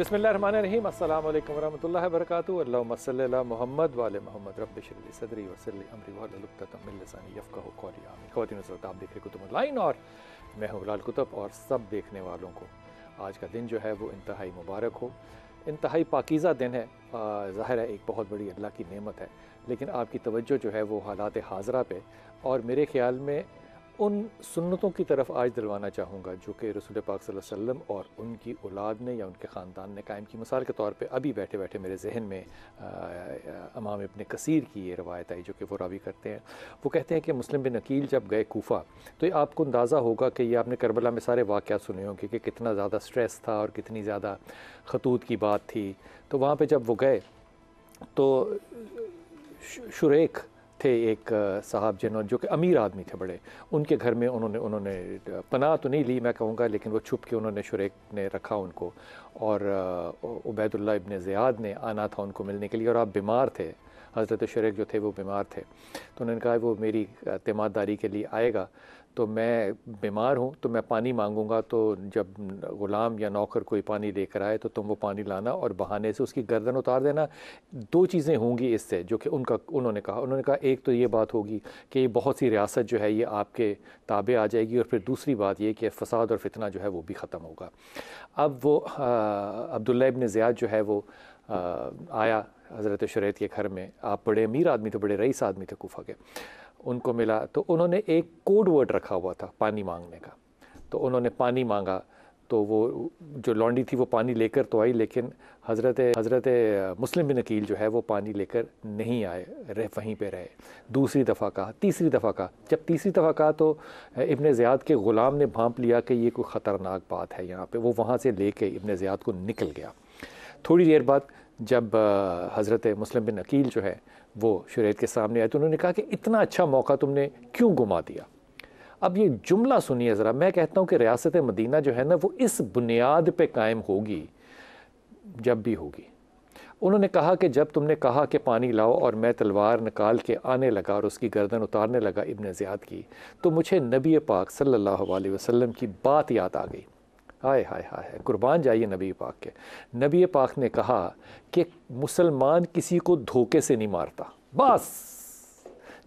बिस्मिल्लाहिर्रहमानिर्रहीम अस्सलामु अलैकुम वरहमतुल्लाहि वबरकातुहू अल्लाहुम्मा सल्लि अला मुहम्मद व आले मुहम्मद रब्बि इश्रह ली सदरी वयस्सिर ली अमरी वहलुल उक़दतम मिन लिसानी यफ़क़हू क़ौली आमीन। ख़वातीन व हज़रात, आप देख रहे कुतुब ऑनलाइन और मैं हूँ बिलाल कुतुब। और सब देखने वालों को आज का दिन जो है वो इंतहाई मुबारक हो, इंतहाई पाकीज़ा दिन है। ज़ाहिर है एक बहुत बड़ी अल्लाह की नेमत है, लेकिन आपकी तवज्जो जो है वो हालात हाज़रा पे और मेरे ख़्याल में उन सुन्नतों की तरफ आज दिलवाना चाहूँगा जो कि रसूल पाक सल्लल्लाहु अलैहि वसल्लम और उनकी औलाद ने या उनके ख़ानदान ने कायम की। मिसाल के तौर पे अभी बैठे बैठे मेरे जहन में इमाम इब्न कसीर की ये रवायत आई जो कि वो रावी करते हैं। वो कहते हैं कि मुस्लिम बिन अकील जब गए कूफ़ा, तो ये आपको अंदाज़ा होगा कि ये आपने करबला में सारे वाक़यात सुने होंगे कि कितना ज़्यादा स्ट्रेस था और कितनी ज़्यादा खतूत की बात थी। तो वहाँ पर जब वो गए तो शुरेख थे एक साहब जिन्होंने, जो कि अमीर आदमी थे बड़े, उनके घर में उन्होंने पनाह तो नहीं ली मैं कहूँगा, लेकिन वो छुप के उन्होंने शुरेख ने रखा उनको। और उबैदुल्लाह इब्न ज़ियाद ने आना था उनको मिलने के लिए और आप बीमार थे। हज़रत शुरेख जो थे वो बीमार थे, तो उन्होंने कहा वो मेरी तीमारदारी के लिए आएगा, तो मैं बीमार हूँ तो मैं पानी मांगूंगा, तो जब ग़ुलाम या नौकर कोई पानी लेकर आए तो तुम वो पानी लाना और बहाने से उसकी गर्दन उतार देना। दो चीज़ें होंगी इससे जो कि उन्होंने कहा एक तो ये बात होगी कि ये बहुत सी रियासत जो है ये आपके ताबे आ जाएगी, और फिर दूसरी बात ये कि फ़साद और फितना जो है वो भी ख़त्म होगा। अब वो अब्दुल्ला इब्न ज़ियाद जो है वो आया हज़रत शुरैत के घर में। आप बड़े अमीर आदमी थे, बड़े रईस आदमी थे कूफा के। उनको मिला तो उन्होंने एक कोड वर्ड रखा हुआ था पानी मांगने का, तो उन्होंने पानी मांगा तो वो जो लौंडी थी वो पानी लेकर तो आई, लेकिन हज़रत मुस्लिम बिन अकील जो है वो पानी लेकर नहीं आए, वहीं पे रहे। दूसरी दफ़ा कहा, तीसरी दफ़ा कहा। जब तीसरी दफ़ा कहा तो इब्न ज़ियाद के ग़ुलाम ने भांप लिया कि ये कोई ख़तरनाक बात है यहाँ पे। वो वहाँ से लेके इब्न ज़ियाद को निकल गया। थोड़ी देर बाद जब हज़रत मुस्लिम बिन अकील जो है वो शुरैत के सामने आए तो उन्होंने कहा कि इतना अच्छा मौका तुमने क्यों गुमा दिया। अब ये जुमला सुनिए ज़रा। मैं कहता हूँ कि रियासत मदीना जो है ना वो इस बुनियाद पे कायम होगी जब भी होगी। उन्होंने कहा कि जब तुमने कहा कि पानी लाओ और मैं तलवार निकाल के आने लगा और उसकी गर्दन उतारने लगा इब्न ज़ियाद की, तो मुझे नबी पाक सल्लल्लाहु अलैहि वसल्लम की बात याद आ गई। हाय हाय हाय, कुर्बान जाइए नबी पाक के। नबी पाक ने कहा कि मुसलमान किसी को धोखे से नहीं मारता। बस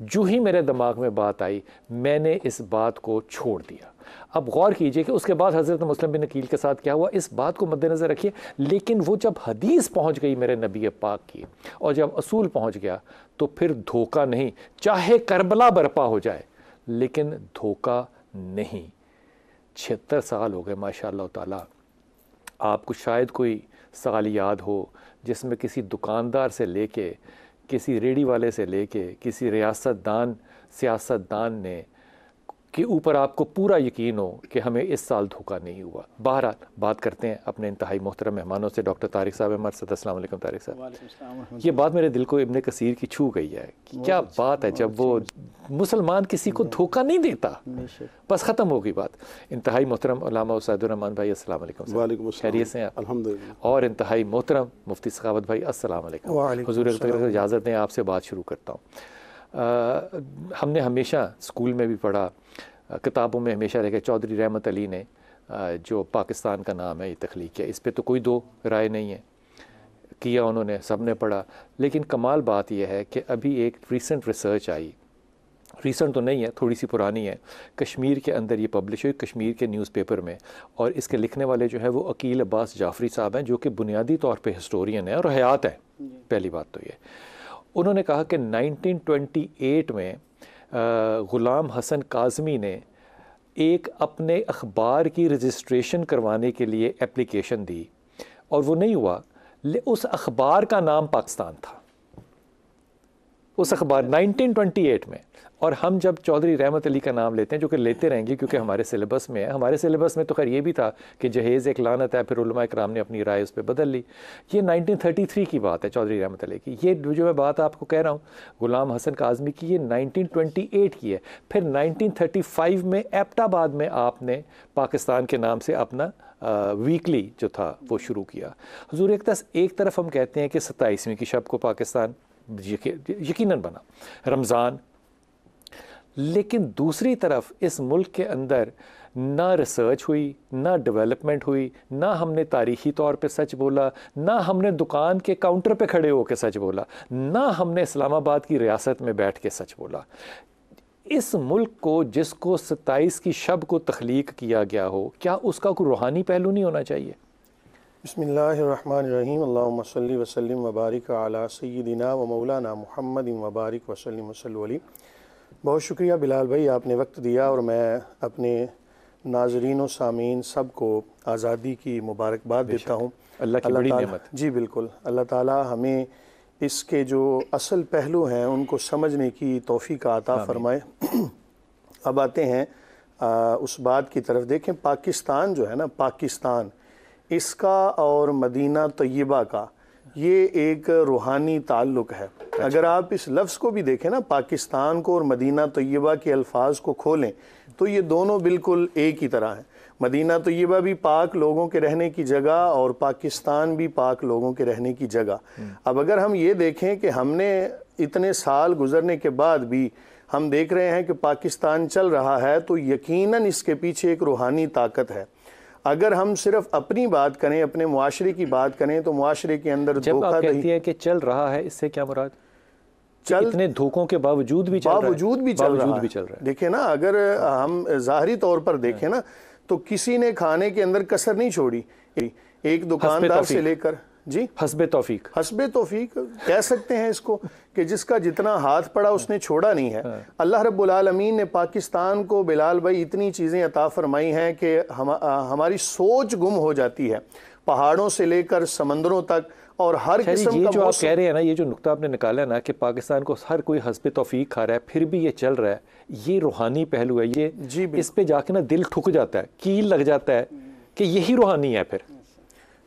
जो ही मेरे दिमाग में बात आई मैंने इस बात को छोड़ दिया। अब गौर कीजिए कि उसके बाद हज़रत मुस्लिम बिन अकील के साथ क्या हुआ, इस बात को मद्देनज़र रखिए। लेकिन वो जब हदीस पहुंच गई मेरे नबी पाक की और जब असूल पहुंच गया तो फिर धोखा नहीं, चाहे करबला बर्पा हो जाए लेकिन धोखा नहीं। 76 साल हो गए माशाअल्लाह ताला। आपको शायद कोई साल याद हो जिसमें किसी दुकानदार से लेके, किसी रेडी वाले से लेके, किसी सियासतदान ने के ऊपर आपको पूरा यकीन हो कि हमें इस साल धोखा नहीं हुआ। बहरहाल बात करते हैं अपने इंतहाई मोहतरम मेहमानों से। डॉक्टर तारिक साहब हमारे साथ। अस्सलाम वालेकुम तारिक साहब। ये बात मेरे दिल को इब्न कसीर की छू गई है कि क्या बात है जब वो मुसलमान किसी को धोखा नहीं देता, बस ख़त्म हो गई बात। इंतहाई मोहतरम उल्लामा उस्तादुर रहमान भाई अस्सलाम वालेकुम, खैरियत से हैं आप? अल्हम्दुलिल्लाह। और इंतहाई मोहतरम मुफ्ती सखावत भाई अस्सलाम वालेकुम। हुज़ूर इजाज़त दें आपसे बात शुरू करता हूँ। हमने हमेशा स्कूल में भी पढ़ा, किताबों में हमेशा रखे, चौधरी रहमत अली ने जो पाकिस्तान का नाम है ये तख्लीक किया, इस पे तो कोई दो राय नहीं है, किया उन्होंने, सब ने पढ़ा। लेकिन कमाल बात यह है कि अभी एक रीसेंट रिसर्च आई, रीसेंट तो नहीं है, थोड़ी सी पुरानी है, कश्मीर के अंदर ये पब्लिश हुई, कश्मीर के न्यूज़पेपर में। और इसके लिखने वाले जो है वो अकील अब्बास जाफ़री साहब हैं, जो कि बुनियादी तौर पे हिस्टोरियन है और हयात है। पहली बात तो ये, उन्होंने कहा कि 1928 में ग़ुलाम हसन काज़मी ने एक अपने अखबार की रजिस्ट्रेशन करवाने के लिए एप्लीकेशन दी और वो नहीं हुआ। उस अखबार का नाम पाकिस्तान था, उस अखबार 1928 में। और हम जब चौधरी रहमत अली का नाम लेते हैं, जो कि लेते रहेंगे क्योंकि हमारे सिलेबस में है, हमारे सिलेबस में तो खैर ये भी था कि जहेज़ एक लानत है, फिर उलमा इकराम ने अपनी राय उस पर बदल ली। ये 1933 की बात है चौधरी रहमत अली की। ये जो मैं बात आपको कह रहा हूँ ग़ुलाम हसन काज़मी की, ये 1928 की है। फिर 1935 में एबटाबाद में आपने पाकिस्तान के नाम से अपना वीकली जो था वो शुरू किया। हुज़ूर एक तरफ हम कहते हैं कि 27वीं की शब को पाकिस्तान यकीनन बना, रमज़ान, लेकिन दूसरी तरफ इस मुल्क के अंदर ना रिसर्च हुई, ना डेवलपमेंट हुई, ना हमने तारीख़ी तौर पे सच बोला, ना हमने दुकान के काउंटर पे खड़े होकर सच बोला, ना हमने इस्लामाबाद की रियासत में बैठ के सच बोला। इस मुल्क को जिसको 27 की शब को तख्लीक किया गया हो, क्या उसका कोई रूहानी पहलू नहीं होना चाहिए? बिस्मिल्लाहिर्रहमानिर्रहीम, अल्लाहुम्मा सल्ली व सल्लिम व बारिक अला सय्यिदिना व मौलाना मुहम्मदिन व बारिक व सल्लिम वसल्लु अलैहि। बहुत शुक्रिया बिलाल भाई, आपने वक्त दिया और मैं अपने नाज़रीन व सामीन सब को आज़ादी की मुबारकबाद देता हूँ। अल्लाह की बड़ी नेमत। जी बिल्कुल, अल्लाह ताला हमें इसके जो असल पहलू हैं उनको समझने की तौफ़ीक अता फ़रमाए। अब आते हैं उस बात की तरफ। देखें, पाकिस्तान जो है ना, पाकिस्तान इसका और मदीना तय्यबा का ये एक रूहानी ताल्लुक़ है। अगर आप इस लफ्ज़ को भी देखें ना, पाकिस्तान को और मदीना तय्यबा के अल्फाज को खोलें तो ये दोनों बिल्कुल एक ही तरह हैं। मदीना तय्यबा भी पाक लोगों के रहने की जगह और पाकिस्तान भी पाक लोगों के रहने की जगह। अब अगर हम ये देखें कि हमने इतने साल गुजरने के बाद भी हम देख रहे हैं कि पाकिस्तान चल रहा है, तो यकीनन इसके पीछे एक रूहानी ताकत है। अगर हम सिर्फ अपनी बात करें, अपने मुआशरे की बात करें, तो मुआशरे के अंदर जब आप कहती है कि चल रहा है, इससे क्या मुराद? चल इतने धोखों के बावजूद भी चल रहा है। देखिए ना, अगर हम ज़ाहरी तौर पर देखें ना, तो किसी ने खाने के अंदर कसर नहीं छोड़ी। एक दुकानदार से लेकर जी हस्बे तौफीक कह सकते हैं इसको, कि जिसका जितना हाथ पड़ा उसने छोड़ा नहीं है। अल्लाह रब्बुल आलमीन ने पाकिस्तान को बिलाल भाई इतनी चीज़ें अता फरमाई हैं कि हमारी सोच गुम हो जाती है, पहाड़ों से लेकर समंदरों तक और हर किस्म का। जो आप कह रहे हैं ना, ये जो नुक्ता आपने निकाला ना कि पाकिस्तान को हर कोई हस्बे तौफीक खा रहा है फिर भी ये चल रहा है, ये रूहानी पहलू है। ये जी इस पे जाके ना दिल ठुक जाता है, कील लग जाता है कि यही रूहानी है। फिर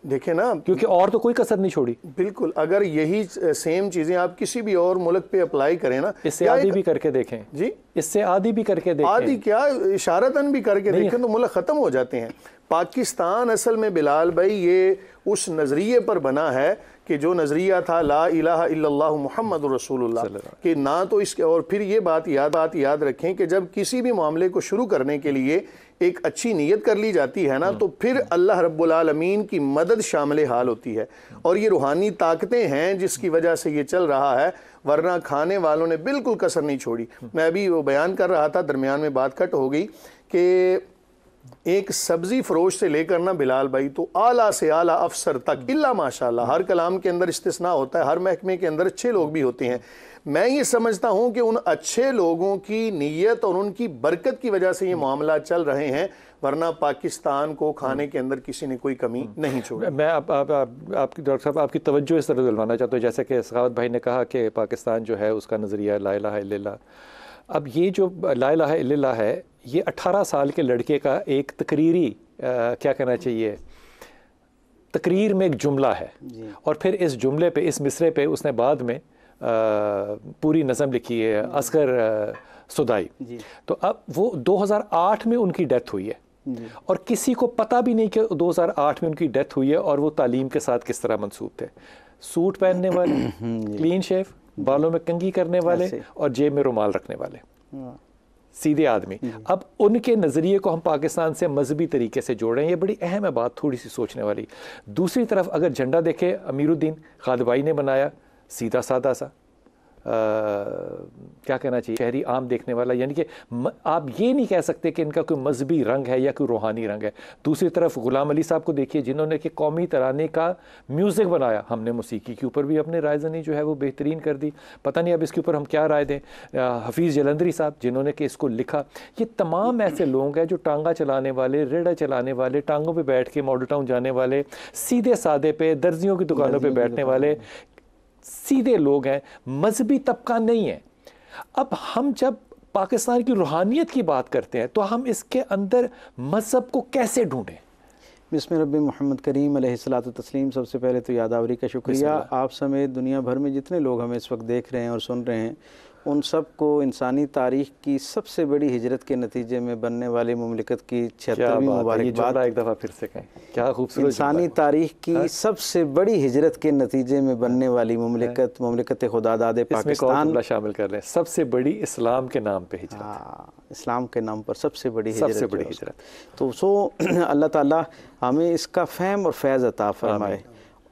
देखे ना, क्योंकि और तो कोई कसर नहीं छोड़ी। बिल्कुल, अगर यही सेम चीजें आप किसी भी और मुल्क पे अप्लाई करें ना, इससे आदि भी करके देखें जी, इससे आदि भी करके देखें, आदि क्या इशारतन भी करके देखें तो मुल्क खत्म हो जाते हैं। पाकिस्तान असल में बिलाल भाई ये उस नजरिए पर बना है कि जो नजरिया था ला इलाहा इल्लल्लाहु मुहम्मदुर रसूलुल्लाह, कि ना तो इसके। और फिर ये बात याद रखें कि जब किसी भी मामले को शुरू करने के लिए एक अच्छी नीयत कर ली जाती है ना, तो फिर अल्लाह रब्बुल आलमीन की मदद शामिल हाल होती है। और ये रूहानी ताकतें हैं जिसकी वजह से ये चल रहा है, वरना खाने वालों ने बिल्कुल कसर नहीं छोड़ी। मैं अभी वो बयान कर रहा था, दरमियान में बात कट हो गई, कि एक सब्जी फरोश से लेकर ना बिलाल भाई, तो आला से आला अफसर तक, इल्ला माशाल्लाह, हर कलाम के अंदर इस्तिस्ना होता है, हर महकमे के अंदर अच्छे लोग भी होते हैं। मैं ये समझता हूं कि उन अच्छे लोगों की नीयत और उनकी बरकत की वजह से ये मामला चल रहे हैं, वरना पाकिस्तान को खाने के अंदर किसी ने कोई कमी नहीं छोड़ी। मैं आपकी डॉक्टर साहब आपकी तवज्जो इस तरह दिलवाना चाहता हूँ, जैसे कि सखावत भाई ने कहा कि पाकिस्तान जो है उसका नज़रिया ला इलाहा इल्लल्लाह। अब ये जो ला इलाहा इल्लल्लाह है, ये 18 साल के लड़के का एक तकरीरी क्या कहना चाहिए, तकरीर में एक जुमला है, और फिर इस जुमले पे, इस मिसरे पे उसने बाद में पूरी नज़म लिखी है, असगर सुदाई। तो अब वो 2008 में उनकी डेथ हुई है, और किसी को पता भी नहीं कि 2008 में उनकी डेथ हुई है, और वो तालीम के साथ किस तरह मंसूब थे। सूट पहनने वाले, क्लीन शेव, बालों में कंघी करने वाले और जेब में रुमाल रखने वाले सीधे आदमी। अब उनके नज़रिए को हम पाकिस्तान से मजहबी तरीके से जोड़ रहे हैं, ये बड़ी अहम है बात, थोड़ी सी सोचने वाली। दूसरी तरफ अगर झंडा देखे, अमीरुद्दीन खादबाई ने बनाया, सीधा सादा सा क्या कहना चाहिए, शहरी आम देखने वाला, यानी कि आप ये नहीं कह सकते कि इनका कोई मजहबी रंग है या कोई रूहानी रंग है। दूसरी तरफ गुलाम अली साहब को देखिए, जिन्होंने कि कौमी तराने का म्यूज़िक बनाया। हमने मौसीकी के ऊपर भी अपने रायज़नी जो है वो बेहतरीन कर दी, पता नहीं अब इसके ऊपर हम क्या राय दें। हफीज़ जलंधरी साहब जिन्होंने कि इसको लिखा, ये तमाम ऐसे लोग हैं जो टांगा चलाने वाले, रेड़ा चलाने वाले, टांगों पर बैठ के मॉडल टाउन जाने वाले, सीधे सादे पे दर्जियों की दुकानों पर बैठने वाले सीधे लोग हैं, मजहबी तबका नहीं है। अब हम जब पाकिस्तान की रूहानियत की बात करते हैं तो हम इसके अंदर मजहब को कैसे ढूंढें? बिस्मिल्लाह रब्बी मोहम्मद करीम अलैहिस्सलातु तस्लीम। सबसे पहले तो यादावरी का शुक्रिया, आप समेत दुनिया भर में जितने लोग हमें इस वक्त देख रहे हैं और सुन रहे हैं, उन सब को इंसानी तारीख की सबसे बड़ी हिजरत के नतीजे में बनने वाली मुमलिकत की 76वीं मुबारकबाद। एक दफ़ा फिर से कहें, क्या खूबसूरत। इंसानी तारीख की सबसे बड़ी हिजरत के नतीजे में बनने वाली मुमलिकत खुदादाद पाकिस्तान शामिल कर लें, सबसे बड़ी इस्लाम के नाम पे हिजरत। हाँ, इस्लाम के नाम पर सबसे बड़ी हिजरत। तो अल्लाह ताला हमें इसका फ़हम और फैज़ अता फरमाए।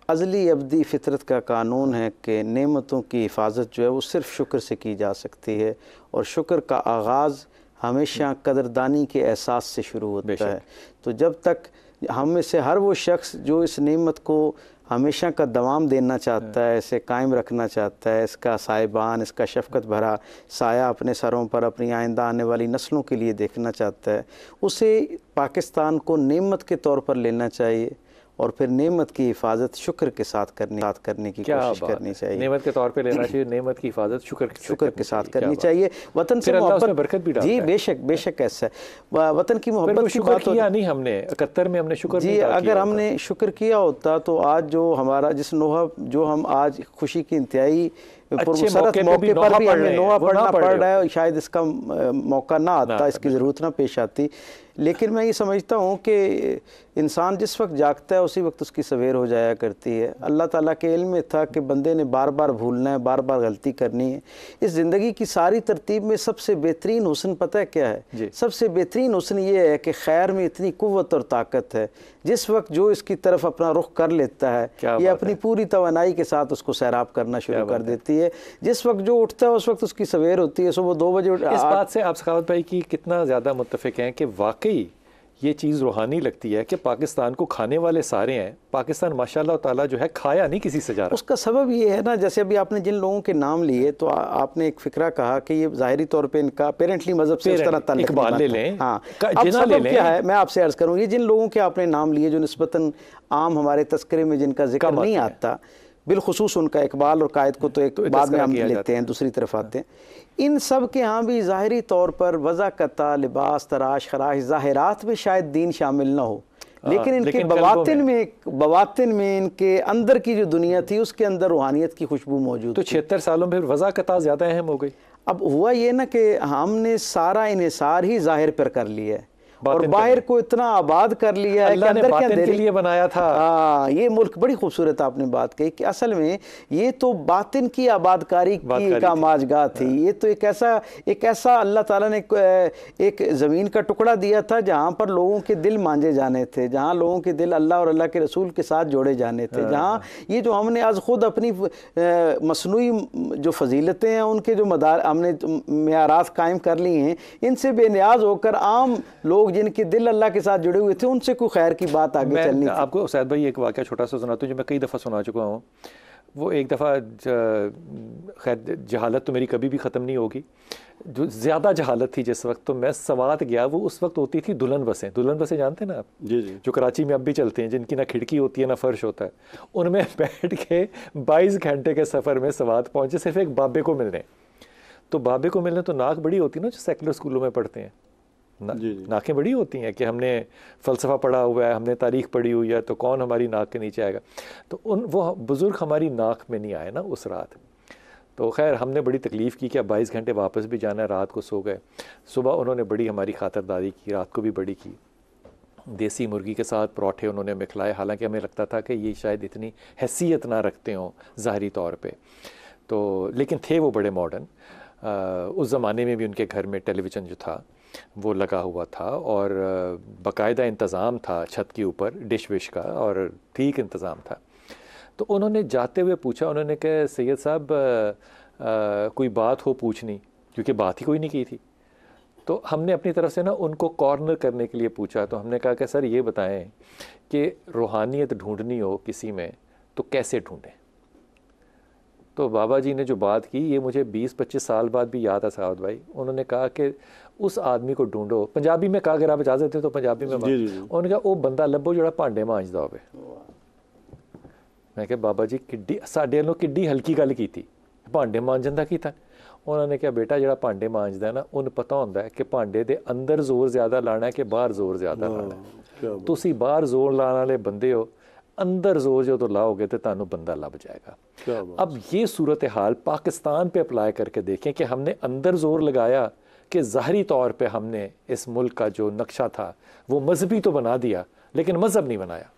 अज़ली अब्दी फ़ितरत का कानून है कि नेमतों की हिफाजत जो है वो सिर्फ़ शुक्र से की जा सकती है, और शुक्र का आगाज़ हमेशा कदरदानी के एहसास से शुरू होता है। तो जब तक हम में से हर वो शख्स जो इस नेमत को हमेशा का दवाम देना चाहता है, इसे कायम रखना चाहता है, इसका साहिबान, इसका शफ़क़त भरा साया अपने सरों पर अपनी आइंदा आने वाली नस्लों के लिए देखना चाहता है, उसे पाकिस्तान को नेमत के तौर पर लेना चाहिए और फिर नेमत की हिफाजत शुक्र के साथ करने की कोशिश करनी चाहिए। नेमत के तौर पे लेना चाहिए, नेमत की हिफाजत शुक्र के साथ करनी चाहिए। वतन से मोहब्बत, बरकत भी जी बेशक ऐसा है। वतन की मोहब्बत की बात किया नहीं हमने 71 में, हमने शुक्र जी अगर हमने शुक्र किया होता तो आज जो हमारा जिस नोहा जो हम आज खुशी की इंतहाई मौके पर भी हमें नोहा पढ़ना पड़ रहा है, शायद इसका मौका ना आता, इसकी ज़रूरत ना पेश आती। लेकिन मैं ये समझता हूँ कि इंसान जिस वक्त जागता है उसी वक्त उसकी सवेर हो जाया करती है। अल्लाह ताला के इल्म में था कि बंदे ने बार बार भूलना है, बार बार गलती करनी है। इस ज़िंदगी की सारी तरतीब में सबसे बेहतरीन हुस्न पता है क्या है? सबसे बेहतरीन हुस्न ये है कि खैर में इतनी कुव्वत और ताकत है, जिस वक्त जो इसकी तरफ अपना रुख कर लेता है ये अपनी पूरी तवानाई के साथ उसको सैराब करना शुरू कर देती है। जिस वक्त जो उठता है उस वक्त उसकी सवेर होती है, सुबह 2 बजे। इस बात से आप सखावत भाई की कितना ज़्यादा मुत्तफ़िक हैं कि वाकई ये चीज़ रूहानी लगती है कि पाकिस्तान को खाने वाले सारे हैं। पाकिस्तान माशाल्लाह ताला जो है खाया नहीं किसी से जा रहा। उसका सबब ये है ना, जैसे अभी आपने जिन लोगों के नाम लिए तो आपने एक फ़िक्रा कहा कि ये ज़ाहिरी तौर पे इनका पेरेंटली मज़हब से इस तरह ताल्लुक ले लें। हाँ, अब सबब क्या है मैं आपसे अर्ज़ करूँ, ये जिन लोगों के आपने नाम लिए जो निस्बतन आम हमारे तस्करे में जिनका जिक्र नहीं आता, बिलखुसूस उनका इकबाल और कायद को तो एक बाद में हम लेते हैं, दूसरी तरफ आते हैं। इन सब के यहाँ भी ज़ाहिरी तौर पर वज़ाकता, लिबास, तराश, खराश, ज़ाहिरात में शायद दीन शामिल ना हो, लेकिन इनके बवातिन में इनके अंदर की जो दुनिया थी उसके अंदर रूहानियत की खुशबू मौजूद। तो 76 सालों में वज़ाकता ज़्यादा अहम हो गई। अब हुआ ये ना कि हमने सारा इन्हिसार ही ज़ाहिर पर कर लिया है और बाहर को इतना आबाद कर लिया है कि अंदर के अंदर के लिए बनाया था। हाँ, ये मुल्क बड़ी खूबसूरत आपने बात कही कि असल में ये तो बातिन की आबादकारी की एक आमाजगाह थी। ये तो एक ऐसा अल्लाह ताला ने एक ज़मीन का टुकड़ा दिया था जहाँ पर लोगों के दिल मांझे जाने थे, जहाँ लोगों के दिल अल्लाह और अल्लाह के रसूल के साथ जोड़े जाने थे, जहाँ ये जो हमने आज खुद अपनी मसनूई जो फजीलतें हैं उनके जो मदार हमने मेयारात कायम कर ली हैं, इनसे बेनियाज होकर आम लोग जिनके दिल अल्लाह के साथ जुड़े हुए थे उनसे कोई खैर की बात आगे चलनी थी। आपको उसैद भाई एक वाक़या छोटा सा सुनाता हूँ जो मैं कई दफ़ा सुना चुका हूँ। वो एक दफ़ा, खैर जहालत तो मेरी कभी भी ख़त्म नहीं होगी, जो ज़्यादा जहालत थी जिस वक्त, तो मैं सवात गया, वो उस वक्त होती थी दुल्हन बसें। दुल्हन बसें जानते हैं ना आप? जी जी। जो कराची में अब भी चलती हैं, जिनकी ना खिड़की होती है ना फ़र्श होता है, उनमें बैठ के 22 घंटे के सफ़र में सवात पहुँचे सिर्फ एक बाबे को मिलने। तो बाबे को मिलने तो नाक बड़ी होती है ना, जो सेकुलर स्कूलों में पढ़ते हैं, नाकें बड़ी होती हैं कि हमने फ़लसफ़ा पढ़ा हुआ है, हमने तारीख़ पढ़ी हुई है, तो कौन हमारी नाक के नीचे आएगा। तो वो बुज़ुर्ग हमारी नाक में नहीं आए ना उस रात। तो खैर हमने बड़ी तकलीफ़ की कि अब 22 घंटे वापस भी जाना है, रात को सो गए। सुबह उन्होंने बड़ी हमारी खातिरदारी की, रात को भी बड़ी की। देसी मुर्गी के साथ पराठे उन्होंने हमें खिलाए, हालांकि हमें लगता था कि ये शायद इतनी हैसियत ना रखते हों ज़ाहरी तौर पे, तो लेकिन थे वो बड़े मॉडर्न। उस ज़माने में भी उनके घर में टेलीविज़न जो था वो लगा हुआ था और बाकायदा इंतज़ाम था छत के ऊपर डिश विश का, और ठीक इंतज़ाम था। तो उन्होंने जाते हुए पूछा, उन्होंने कहा सैयद साहब कोई बात हो पूछनी, क्योंकि बात ही कोई नहीं की थी। तो हमने अपनी तरफ से ना उनको कॉर्नर करने के लिए पूछा। तो हमने कहा कि सर ये बताएं कि रूहानियत ढूंढनी हो किसी में तो कैसे ढूंढें। तो बाबा जी ने जो बात की ये मुझे 20-25 साल बाद भी याद है साहब भाई। उन्होंने कहा कि उस आदमी को ढूंढो, पंजाबी में कहा, अगर आप इजाज़त दें तो पंजाबी में। उन्होंने कहा वो बंदा लभो जो भांडे मांजदा होवे। मैं कहा बाबा जी किड्डी साडे वालों किड्डी हल्की गल की भांडे मांजन दा कीता। उन्होंने कहा बेटा जो भांडे मांजदा है ना उन्हें पता होंदा है कि भांडे दे अंदर जोर ज़्यादा लाना है कि बाहर जोर ज़्यादा लाना है। तुसी बाहर जोर लाने वाले बंदे हो, अंदर जोर जो तो लाओगे तो तानू बंदा लब जाएगा। अब ये सूरत हाल पाकिस्तान पे अप्लाई करके देखें कि हमने अंदर जोर लगाया कि ज़ाहरी तौर पे हमने इस मुल्क का जो नक्शा था वो मजहबी तो बना दिया लेकिन मज़हब नहीं बनाया।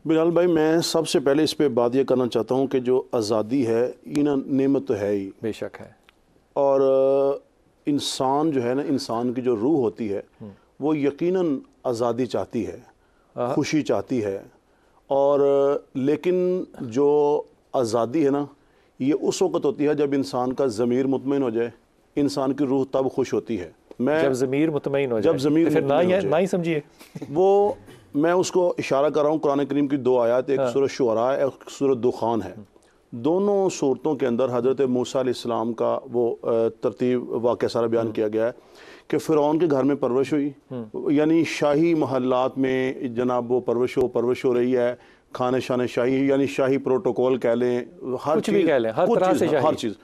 बिलाल भाई, मैं सबसे पहले इस पे बात ये करना चाहता हूँ कि जो आज़ादी है ये ना नेमत तो है ही, बेशक है, और इंसान जो है ना, इंसान की जो रूह होती है वो यकीनन आज़ादी चाहती है, खुशी चाहती है, और लेकिन जो आज़ादी है ना ये उस वक़्त होती है जब इंसान का ज़मीर मुतमईन हो जाए, इंसान की रूह तब खुश होती है। मैं जब ज़मीर मुतमईन हो जाए, जब ज़मीर फिर ना ही समझिए वो मैं उसको इशारा कर रहा हूँ कुरान करीम की 2 आयत, एक सूरह शुअरा है, एक सूरह दुखान है। दोनों सूरतों के अंदर हज़रत मूसा अलैहिस्सलाम का वो तरतीब वाक़या सारा बयान किया गया है कि फ़िरौन के घर में परवरिश हुई, यानी शाही महल्लात में जनाब वो परवरिश हो रही है, खाने शाने शाही, यानी शाही प्रोटोकॉल कह लें, हर कुछ भी कह लें, हर तरह से हर चीज़।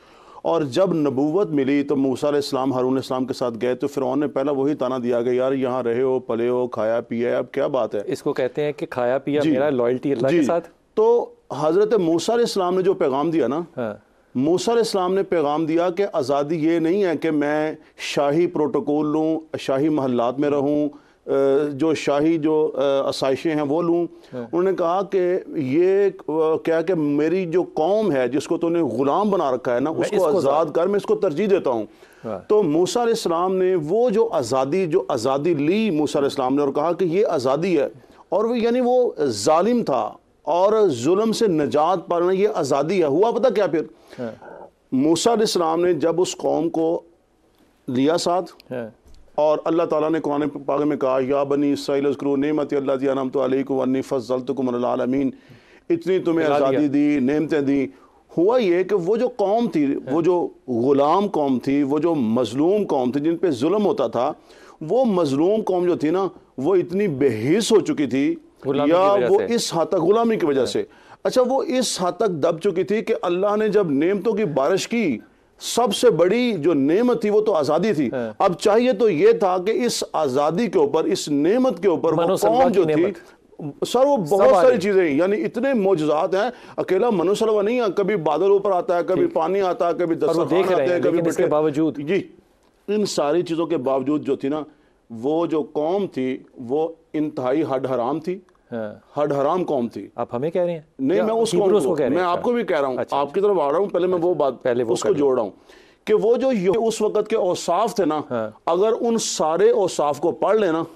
और जब नबूवत मिली तो मूसा अलैहिस्सलाम हारून अलैहिस्सलाम के साथ गए तो फ़िरौन ने पहला वही ताना दिया कि यार यहाँ रहे हो, पले हो, खाया पिया, अब क्या बात है। इसको कहते हैं कि खाया पिया मेरा लॉयल्टी अल्लाह के साथ। तो हज़रत मूसा अलैहिस्सलाम ने जो पैगाम दिया ना, मूसा अलैहिस्सलाम ने पैगाम दिया कि आज़ादी ये नहीं है कि मैं शाही प्रोटोकॉल लूँ, शाही महल्लात में रहूँ, जो शाही जो आसाइशें हैं वो लूँ। उन्होंने कहा कि ये क्या कि मेरी जो कौम है जिसको तूने ग़ुलाम बना रखा है ना, उसको आज़ाद कर, मैं इसको तरजीह देता हूँ। तो मूसा अलैहिस्सलाम ने वो जो आज़ादी ली मूसा अलैहिस्सलाम ने, और कहा कि ये आज़ादी है, और वो यानी वो जालिम था और जुल्म से निजात पाना ये आज़ादी है। हुआ पता क्या फिर, मूसा अलैहिस्सलाम ने जब उस कौम को लिया साथ, और अल्लाह ताला ने कुरान पाक में कहा या बनी इस्राईल उज़्कुरू निअमती अल्लती अनअमतु अलैकुम वअन्नी फ़ज़्ज़लतुकुम अलल आलमीन, इतनी तुम्हें आज़ादी दी, नेमतें दी। हुआ ये कि वो जो कौम थी, वो जो ग़ुलाम कौम थी, वो जो मज़लूम कौम थी जिन पे जुल्म होता था, वो मज़लूम कौम जो थी ना वो इतनी बेहिस हो चुकी थी, या वो इस हद तक गुलामी की वजह से, अच्छा वो इस हद तक दब चुकी थी कि अल्लाह ने जब नेमतों की बारिश की, सबसे बड़ी जो नेमत थी वो तो आज़ादी थी। अब चाहिए तो ये था कि इस आज़ादी के ऊपर, इस नेमत के ऊपर वो कौम जो थी सर, वो बहुत सारी चीज़ें, यानी इतने मौजज़ात हैं, अकेला मनुसलवा नहीं है, कभी बादल ऊपर आता है, कभी पानी आता है, कभी दस्तरखान आते हैं, कभी इसके बावजूद जी इन सारी चीज़ों के बावजूद जो थी ना, वो जो कौम थी वो इंतहाई हड हराम थी, हड हराम कौम थी। आप हमें कह रहे हैं? नहीं, मैं उस कौम को, मैं आपको भी कह रहा हूँ, आपकी तरफ आ रहा हूँ, पहले मैं वो बात पहले उसको जोड़ रहा हूँ कि वो जो उस वक़्त के औसाफ थे ना, अगर उन सारे औसाफ को पढ़ लेना,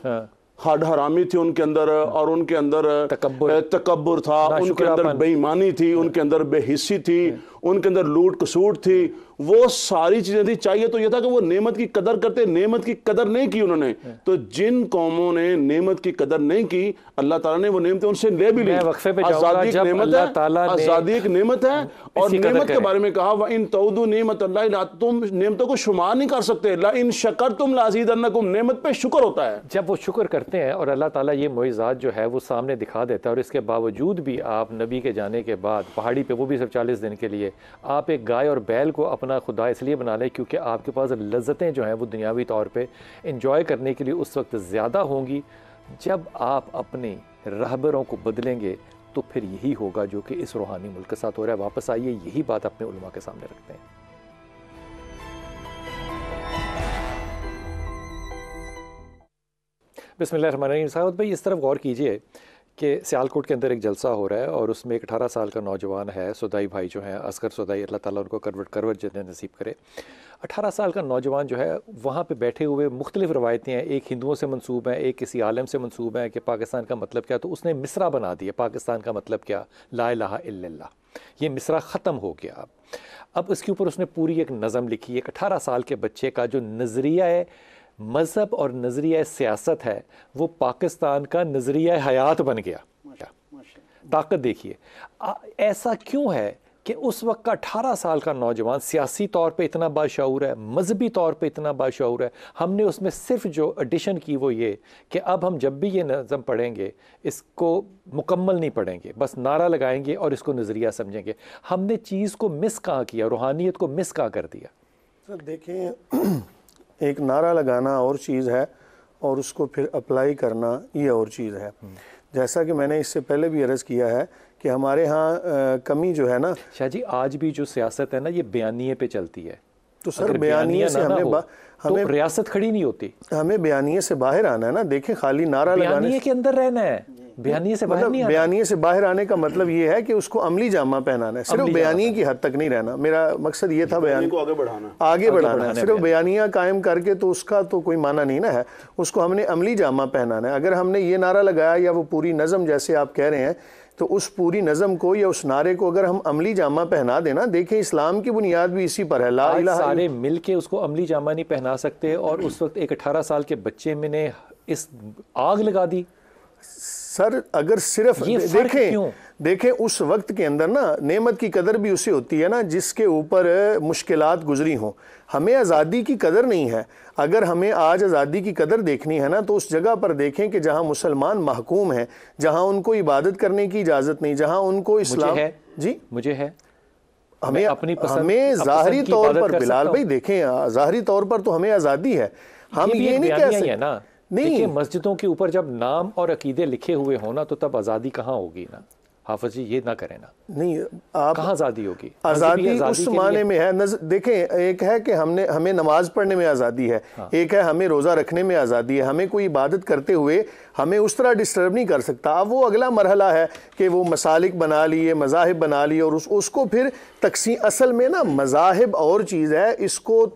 हड हरामी थी उनके अंदर, और उनके अंदर तकब्बुर था, उनके अंदर बेईमानी थी, उनके अंदर बेहिस्सी थी, उनके अंदर लूट कसूट थी, वो सारी चीजें थी। चाहिए तो यह था कि वो नेमत की कदर करते, नेमत की कदर नहीं की उन्होंने। तो जिन कौमों ने नेमत की कदर नहीं की, अल्लाह ताला ने वो नेमतें उनसे ले भी ली। आज़ादी एक नेमत है, आज़ादी एक नेमत है, और नेमत के बारे में कहा व इन तऊदू नेमत अल्लाह, तुम नेमतों को शुमार नहीं कर सकते, ला इन शकरतुम लाज़ीदन्नकुम, नेमत पे शुक्र होता है। जब वो शुक्र करते हैं और अल्लाह ताला ये मोइज़ात जो है वो सामने दिखा देता है, और इसके बावजूद भी आप नबी के जाने के बाद पहाड़ी पे, वो भी सिर्फ 40 दिन के लिए, आप एक गाय और बैल को अपना खुदा इसलिए बना लें क्योंकि आपके पास लज्जतें जो हैं वो दुनियावी तौर पे इंजॉय करने के लिए उस वक्त ज़्यादा होंगी। जब आप अपने रहबरों को बदलेंगे तो फिर यही होगा जो कि इस रूहानी मुल्क के साथ हो रहा है। वापस आइए, यही बात अपने उलमा के सामने रखते हैं। बिस्मिल्लाहिर्रहमानिर्रहीम। साहब भाई, इस तरफ गौर कीजिए कि सियालकोट के अंदर एक जलसा हो रहा है और उसमें एक 18 साल का नौजवान है, सुदाई भाई जो हैं, असगर सुदाई, अल्लाह ताला उनको करवट जितने नसीब करे। 18 साल का नौजवान जो है वहाँ पे बैठे हुए मुख्तलिफ रवायतें हैं, एक हिंदुओं से मंसूब हैं, एक किसी आलम से मंसूब हैं कि पाकिस्तान का मतलब क्या, तो उसने मिसरा बना दिया, पाकिस्तान का मतलब क्या, ला इलाहा इल्लल्लाह। ये मिसरा ख़त्म हो गया। अब इसके ऊपर उसने पूरी एक नज़म लिखी। एक 18 साल के बच्चे का जो नज़रिया है मज़हब और नज़रिया सियासत है वो पाकिस्तान का नज़रिया हयात बन गया। ताकत देखिए, ऐसा क्यों है कि उस वक्त का 18 साल का नौजवान सियासी तौर पे इतना बाशऊर है, मजहबी तौर पे इतना बाशऊर है। हमने उसमें सिर्फ जो एडिशन की वो ये कि अब हम जब भी ये नज़म पढ़ेंगे इसको मुकम्मल नहीं पढ़ेंगे, बस नारा लगाएंगे और इसको नज़रिया समझेंगे। हमने चीज़ को मिस कहाँ किया, रूहानियत को मिस कहाँ कर दिया? सर देखें, एक नारा लगाना और चीज़ है और उसको फिर अप्लाई करना ये और चीज़ है। जैसा कि मैंने इससे पहले भी अर्ज़ किया है कि हमारे यहाँ कमी जो है ना शाह जी, आज भी जो सियासत है ना ये बयानिए पे चलती है। तो सर बयानिए से हमें रियासत खड़ी नहीं होती, हमें बयानिए से बाहर आना है ना। देखें खाली नारा लगाने, बयानिए के अंदर रहना है, बयानिए से बाहर नहीं आना। बयानिए से बाहर आने का मतलब ये है कि उसको अमली जामा पहनाना है, सिर्फ बयानिए की हद तक नहीं रहना। मेरा मकसद ये था बयानी को आगे बढ़ाना है। सिर्फ बयानिया कायम करके तो उसका तो कोई माना नहीं ना है, उसको हमने अमली जामा पहनाना है। अगर हमने ये नारा लगाया या वो पूरी नज़म जैसे आप कह रहे हैं, तो उस पूरी नज़म को या उस नारे को अगर हम अमली जामा पहना देना, देखें इस्लाम की बुनियाद भी इसी पर है। ला इलाहा सारे मिल के उसको अमली जामा नहीं पहना सकते, और उस वक्त एक 18 साल के बच्चे में ने इस आग लगा दी। सर अगर सिर्फ देखें उस वक्त के अंदर ना नेमत की कदर भी उसे होती है ना जिसके ऊपर मुश्किलात गुजरी हों। हमें आज़ादी की कदर नहीं है। अगर हमें आज आज़ादी की कदर देखनी है ना तो उस जगह पर देखें कि जहां मुसलमान महकूम हैं, जहां उनको इबादत करने की इजाज़त नहीं, जहां उनको इस्लाम जी मुझे है हमें अपनी हमें ज़ाहरी तौर पर बिलाल भाई देखें ज़ाहरी तौर पर तो हमें आज़ादी है। हम ये नहीं कह सकते ना नहीं, मस्जिदों के ऊपर जब नाम और अकीदे लिखे हुए हो ना तो तब आज़ादी कहाँ होगी ना। हाफिज जी ये ना करें ना, नहीं आप कहाँ आज़ादी होगी। आज़ादी उस माने में है, देखें एक है कि हमें नमाज पढ़ने में आज़ादी है, एक है हमें रोज़ा रखने में आज़ादी है। हमें कोई इबादत करते हुए हमें उस तरह डिस्टर्ब नहीं कर सकता। अब वो अगला मरहला है कि वो मसालिक बना लिए, मज़ाहिब बना लिए, और उसको फिर तकसीम। असल में ना मज़ाहिब और चीज़ है, इसको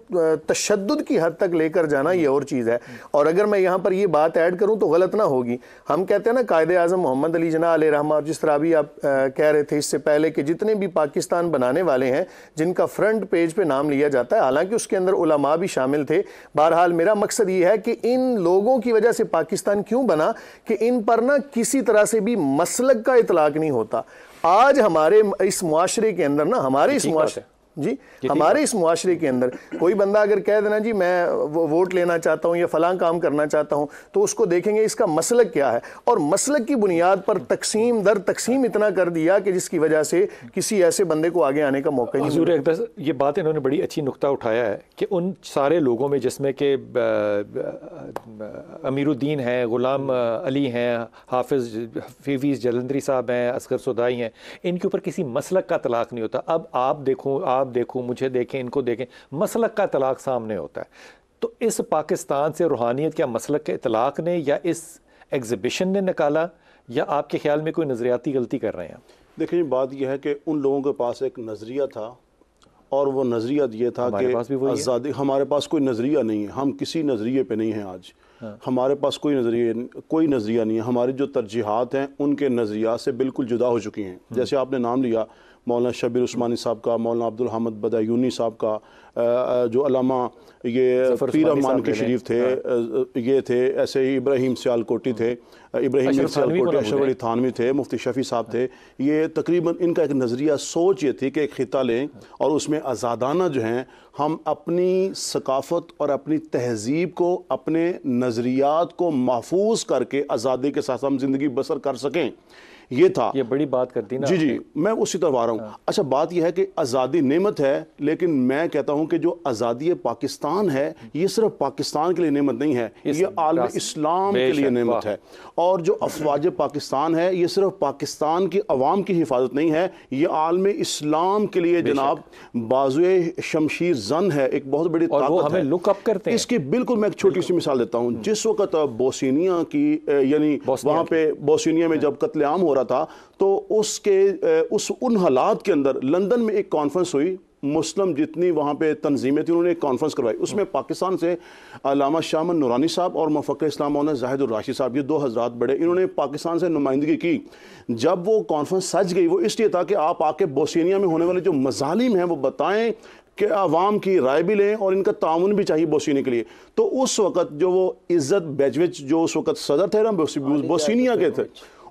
तशद्दुद की हद तक लेकर जाना ये और चीज़ है। और अगर मैं यहाँ पर ये बात ऐड करूँ तो गलत ना होगी। हम कहते हैं ना कायदे आज़म मोहम्मद अली जिन्ना अलैहि रहमत, जिस तरह अभी आप कह रहे थे इससे पहले कि जितने भी पाकिस्तान बनाने वाले हैं जिनका फ्रंट पेज पे नाम लिया जाता है, हालांकि उसके अंदर उलमा भी शामिल थे। बहरहाल मेरा मकसद ये है कि इन लोगों की वजह से पाकिस्तान क्यों बना कि इन पर ना किसी तरह से भी मसलक का इतलाक नहीं होता। आज हमारे इस मुआशरे के अंदर ना हमारे इस मुआशरे के अंदर कोई बंदा अगर कह देना जी मैं वोट लेना चाहता हूं या फलां काम करना चाहता हूं, तो उसको देखेंगे इसका मसलक क्या है, और मसलक की बुनियाद पर तकसीम दर तकसीम इतना कर दिया कि जिसकी वजह से किसी ऐसे बंदे को आगे आने का मौका नहीं मिला। ये बात इन्होंने बड़ी अच्छी नुक्ता उठाया है कि उन सारे लोगों में जिसमें कि अमीरुद्दीन हैं, गुलाम अली हैं, हाफिज़ जलंधरी साहब हैं, असगर सुदाई हैं, इनके ऊपर किसी मसलक का तलाक नहीं होता। अब आप देखो मुझे देखें, इनको देखें, मसलक का तलाक सामने होता है। तो इस पाकिस्तान से रूहानियत क्या मसलक के इतलाक ने या इस एग्जिबिशन ने निकाला, या आपके ख्याल में कोई नज़रियाती गलती कर रहे हैं? देखिए बात यह है कि उन लोगों के पास एक नज़रिया था, और वो नज़रिया ये था कि आज़ादी, हमारे पास कोई नज़रिया नहीं है, हम किसी नज़रिए पे नहीं हैं आज। हमारे पास कोई नज़रिया नहीं है। हमारी जो तरजीहात हैं उनके नज़रिया से बिल्कुल जुदा हो चुकी हैं। जैसे आपने नाम लिया मौलाना शब्बीर उस्मानी साहब का, मौलाना अब्दुल हामिद बदायूनी साहब का, जो अलामा ये पीर रहमान के शरीफ थे, ये थे, ऐसे ही इब्राहिम सियालकोटी थे, इब्राहिम सियालकोटी, अशरफ अली थानवी थे, मुफ्ती शफी साहब थे। ये तकरीबन इनका एक नज़रिया सोच ये थी कि एक खिता लें और उसमें आज़ादाना जो हैं हम अपनी सकाफ़त और अपनी तहज़ीब को, अपने नज़रियात को महफूज करके आज़ादी के साथ हम ज़िंदगी बसर कर सकें। ये था, ये बड़ी बात करती ना। जी मैं उसी तरफ आ रहा हूँ। अच्छा बात यह है कि आज़ादी नेमत है, लेकिन मैं कहता हूँ कि जो आज़ादी पाकिस्तान है ये सिर्फ पाकिस्तान के लिए नेमत नहीं है, ये आलम इस्लाम के लिए नेमत है। और जो अफवाज पाकिस्तान है ये सिर्फ पाकिस्तान की अवाम की हिफाजत नहीं है, ये आलम इस्लाम के लिए जनाब बाजुए शमशीर जन है, एक बहुत बड़ी ताकत है। लुक अप करते हैं इसकी। बिल्कुल मैं एक छोटी सी मिसाल देता हूँ। जिस वक्त बोस्निया की यानी वहाँ पे बोस्निया में जब कत्लेआम हो था, तो उन हालात के अंदर लंदन में एक कॉन्फ्रेंस हुई, मुस्लिम जितनी वहाँ पे तंजीमें थी उन्होंने एक कॉन्फ्रेंस करवाई। उसमें पाकिस्तान से अल्लामा शाह नूरानी साहब और मुफक्किर इस्लाम मौलाना जाहिद राशिद साहब, ये दो हजरात बड़े, इन्होंने पाकिस्तान से नुमाइंदगी की। जब वो कॉन्फ्रेंस सज गई वो इसलिए था कि आप आके बोस्निया में होने वाले जो मजालिम हैं वो बताएं कि आवाम की राय भी लें और इनका ताउन भी चाहिए बोस्निया के लिए। तो उस वक़्त जो वो इज़्ज़त बेजविच जो उस वक़्त सदर थे ना बोस्निया के थे,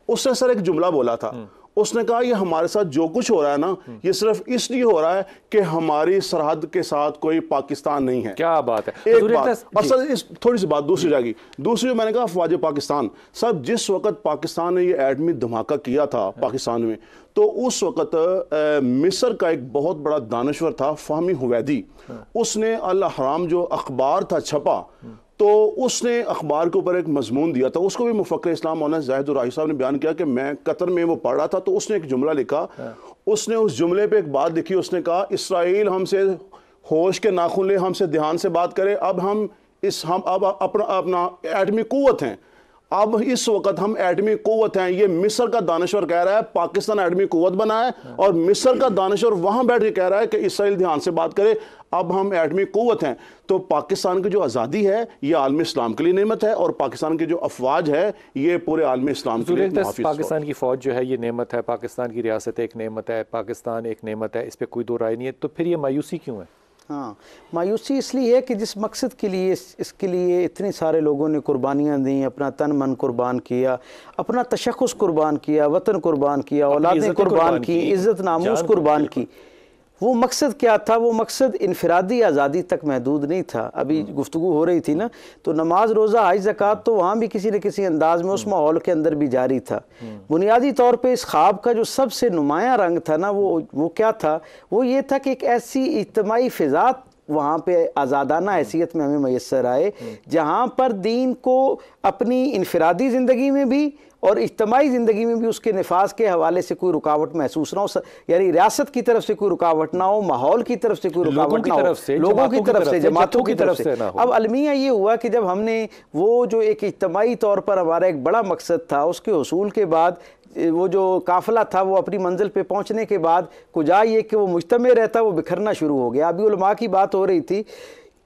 उसने सर एक जुमला बोला था। उसने कहा ये हमारे साथ जो कुछ हो रहा है ना ये सिर्फ इसलिए हो रहा है कि हमारी सरहद के साथ कोई पाकिस्तान नहीं है। क्या बात है। एक बात और सर इस थोड़ी सी बात दूसरी जाएगी। दूसरी मैंने कहा अफवाज पाकिस्तान, सब जिस वक्त पाकिस्तान ने ये एटमी धमाका किया था पाकिस्तान में, तो उस वक्त मिस्र का एक बहुत बड़ा दानश्वर था फ़हमी हुवैदी, उसने अल अहराम जो अखबार था छपा, तो उसने अखबार के ऊपर एक मजमून दिया था, उसको भी मुफक्किर इस्लाम मौलाना ज़ाहिद राही साहब ने बयान किया कि मैं कतर में वो पढ़ रहा था, तो उसने एक जुमला लिखा, उसने उस जुमले पे एक बात लिखी, उसने कहा इसराइल हमसे होश के नाखून ले, हमसे ध्यान से बात करे, अब हम अपना एटमी कुव्वत हैं, अब इस वक्त हम एटमी कुव्वत हैं। ये मिस्र का दानश्वर कह रहा है पाकिस्तान एटमी कुव्वत बना है, और मिस्र का दानश्वर वहां बैठ के कह रहा है कि इसराइल ध्यान से बात करे, अब हम एटमी कुव्वत हैं। तो पाकिस्तान की जो आज़ादी है ये आलम इस्लाम के लिए नेमत है, और पाकिस्तान की जो अफवाज है ये पूरे आलम इस्लाम के लिए मुहाफिज। पाकिस्तान की फ़ौज जो है ये नेमत है, पाकिस्तान की रियासत एक नेमत है, पाकिस्तान एक नेमत है, इस पर कोई दो राय नहीं है। तो फिर ये मायूसी क्यों है? हाँ, मायूसी इसलिए है कि जिस मकसद के लिए इसके लिए इतने सारे लोगों ने कुर्बानियाँ दी, अपना तन मन कुर्बान किया, अपना तशख़्ख़ुस कुर्बान किया, वतन कुर्बान किया, औलादें कुर्बान की, इज़्ज़त नामूस कुर्बान की, वो मकसद क्या था? वो मकसद इनफरादी आज़ादी तक महदूद नहीं था। अभी गुफ्तगू हो रही थी ना, तो नमाज रोज़ा हज ज़कात तो वहाँ भी किसी न किसी अंदाज में उस माहौल के अंदर भी जारी था। बुनियादी तौर पे इस ख्वाब का जो सबसे नुमायाँ रंग था ना, वो क्या था? वो ये था कि एक ऐसी इज्तिमाई फ़िज़ा वहाँ पे आज़ादाना हैसियत में हमें मैसर आए, जहाँ पर दीन को अपनी इनफरादी ज़िंदगी में भी और इज्तिमाई ज़िंदगी में भी उसके नफाज के हवाले से कोई रुकावट महसूस ना हो, यानी रियासत की तरफ से कोई रुकावट ना हो, माहौल की तरफ से कोई रुकावट ना हो, लोगों की तरफ से, जमातों की तरफ से। अब अलमिया ये हुआ कि जब हमने वो जो एक इज्तिमाई तौर पर हमारा एक बड़ा मकसद था, उसके हुसूल के बाद वो जो काफ़िला था वो अपनी मंजिल पे पहुंचने के बाद कुजा ये कि वो मुज्तमे रहता, वो बिखरना शुरू हो गया। अभी उलमा की बात हो रही थी,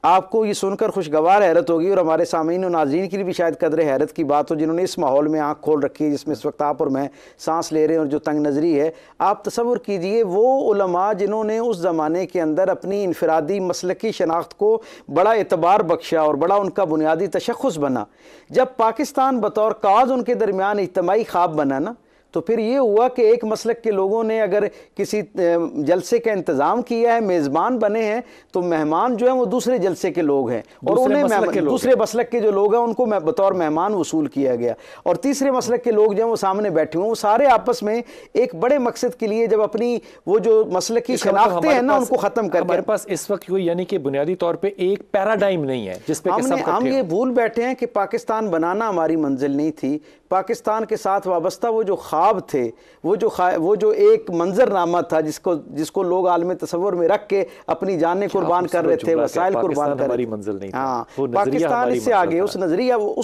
आपको ये सुनकर खुशगवार हैरत होगी, और हमारे सामीन और नाज़रीन की भी शायद कदर हैरत की बात हो, जिन्होंने इस माहौल में आँख खोल रखी है जिसमें इस वक्त आप और मैं सांस ले रहे हैं, और जो तंग नज़री है। आप तसव्वुर कीजिए वो उलमा जिन्होंने उस ज़माने के अंदर अपनी इनफरादी मसलकी शनाख्त को बड़ा एतबार बख्शा और बड़ा उनका बुनियादी तशख़्ख़ुस बना, जब पाकिस्तान बतौर काज उनके दरमियान इज्तिमाई ख्वाब बना ना, तो फिर ये हुआ कि एक मसलक के लोगों ने अगर किसी जलसे का इंतज़ाम किया है, मेज़बान बने हैं, तो मेहमान जो है वो दूसरे जलसे के लोग हैं, और उन्हें दूसरे मसलक के जो लोग हैं उनको बतौर मेहमान वसूल किया गया, और तीसरे मसलक के लोग जो हैं वो सामने बैठे हुए, वो सारे आपस में एक बड़े मकसद के लिए जब अपनी वो जो मसलकी शनाख्तें हैं ना उनको ख़त्म कर, हमारे पास इस वक्त कोई यानी कि बुनियादी तौर पर एक पैराडाइम नहीं है जिस पे हम ये भूल बैठे हैं कि पाकिस्तान बनाना हमारी मंजिल नहीं थी। पाकिस्तान के साथ वाबस्ता वो जो ख्वाब थे, वो जो एक मंजरनामा था जिसको लोग आलम तसव्वुर में रख के अपनी जानें कुर्बान कर रहे थे, वसाइल कुर्बान कर रहे थे। हाँ, पाकिस्तान इससे आगे उस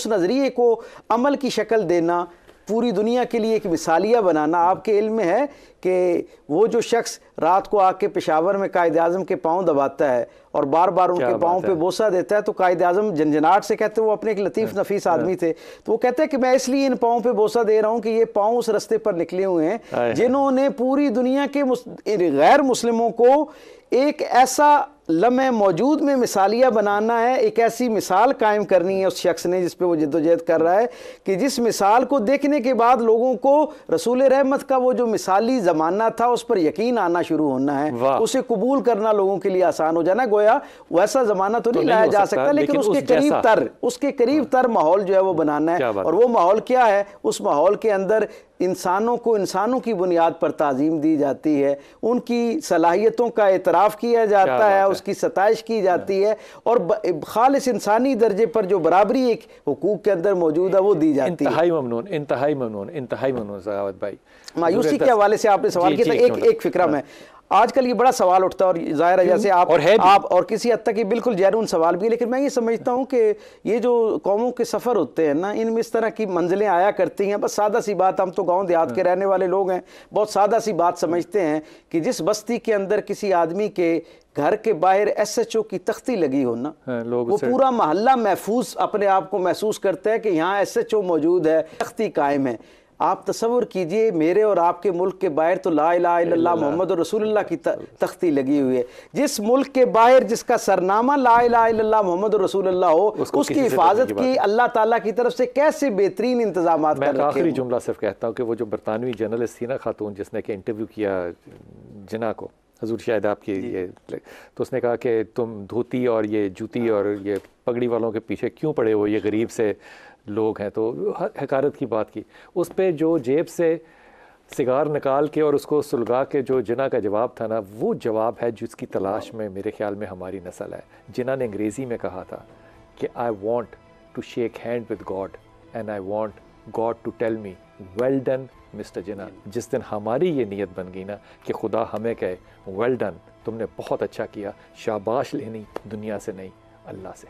नज़रिए को अमल की शक्ल देना, पूरी दुनिया के लिए एक मिसालिया बनाना। आपके इल्म में है कि वो जो शख्स रात को आके पेशावर में कायद आज़म के पाँव दबाता है और बार बार उनके पाँव पे बोसा देता है, तो कायद आज़म झंझनाहट से कहते हैं, वो अपने एक लतीफ़ नफीस आदमी थे, तो वो कहते हैं कि मैं इसलिए इन पाँव पे बोसा दे रहा हूँ कि ये पाँव उस रास्ते पर निकले हुए हैं जिन्होंने पूरी दुनिया के गैर मुस्लिमों को एक ऐसा लम्हे मौजूद में मिसालिया बनाना है, एक ऐसी मिसाल कायम करनी है उस शख्स ने जिस पे वो जद्दोजहद कर रहा है, कि जिस मिसाल को देखने के बाद लोगों को रसूल रहमत का वो जो मिसाली ज़माना था उस पर यकीन आना शुरू होना है, उसे कबूल करना लोगों के लिए आसान हो जाना। गोया वैसा ज़माना तो नहीं लाया जा सकता, लेकिन उसके करीब तर माहौल जो है वो बनाना है। और वो माहौल क्या है? उस माहौल के अंदर इंसानों की बुनियाद पर ताज़ीम दी जाती है, उनकी सलाहियतों का एतराफ़ किया जाता है, उसकी सताइश की जाती है, और खालिस इंसानी दर्जे पर जो बराबरी एक हुकूक के अंदर मौजूद है वो दी जाती है। इंतहाई ममनून सखावत भाई। मायूसी के हवाले से आपने सवाल किया था, एक फिक्रा में आजकल ये बड़ा सवाल उठता है, और ज़ाहिर है जैसे आप और किसी हद तक ये बिल्कुल जैनून सवाल भी है, लेकिन मैं ये समझता हूँ कि ये जो कौमों के सफ़र होते हैं ना, इनमें इस तरह की मंजिलें आया करती हैं। बस सादा सी बात, हम तो गांव देहात के रहने वाले लोग हैं, बहुत सादा सी बात समझते हैं कि जिस बस्ती के अंदर किसी आदमी के घर के बाहर SHO की तख्ती लगी हो ना, वो पूरा मोहल्ला महफूज अपने आप को महसूस करता है कि यहाँ SHO मौजूद है, तख्ती कायम है। आप तसव्वुर कीजिए, मेरे और आपके मुल्क के बाहर तो ला इलाहा इल्लल्लाह मोहम्मद रसूलुल्लाह की तख्ती लगी हुई है। जिस मुल्क के बाहर जिसका सरनामा ला इलाहा इल्लल्लाह मोहम्मद रसूलुल्लाह हो, उसकी हिफाजत की अल्लाह ताला की तरफ से कैसे बेहतरीन इंतजाम कर रखे हैं। आखिरी जुमला सिर्फ कहता हूँ कि वो जो बरतानवी जर्नलिस्ट थी ना खातून, जिसने कि इंटरव्यू किया जिना को, हजूर शायद आपकी ये, तो उसने कहा कि तुम धोती और ये जूती और ये पगड़ी वालों के पीछे क्यों पड़े हो, ये गरीब से लोग हैं। तो हकारत की बात की, उस पे जो जेब से सिगार निकाल के और उसको सुलगा के जो जिना का जवाब था ना, वो जवाब है जिसकी तलाश में मेरे ख्याल में हमारी नस्ल है। जिना ने अंग्रेज़ी में कहा था कि I want to shake hand with God and I want God to tell me well done mister Jinnah. जिस दिन हमारी ये नीयत बन गई ना कि खुदा हमें कहे वेल डन, तुमने बहुत अच्छा किया, शाबाश लेनी दुनिया से नहीं अल्लाह से।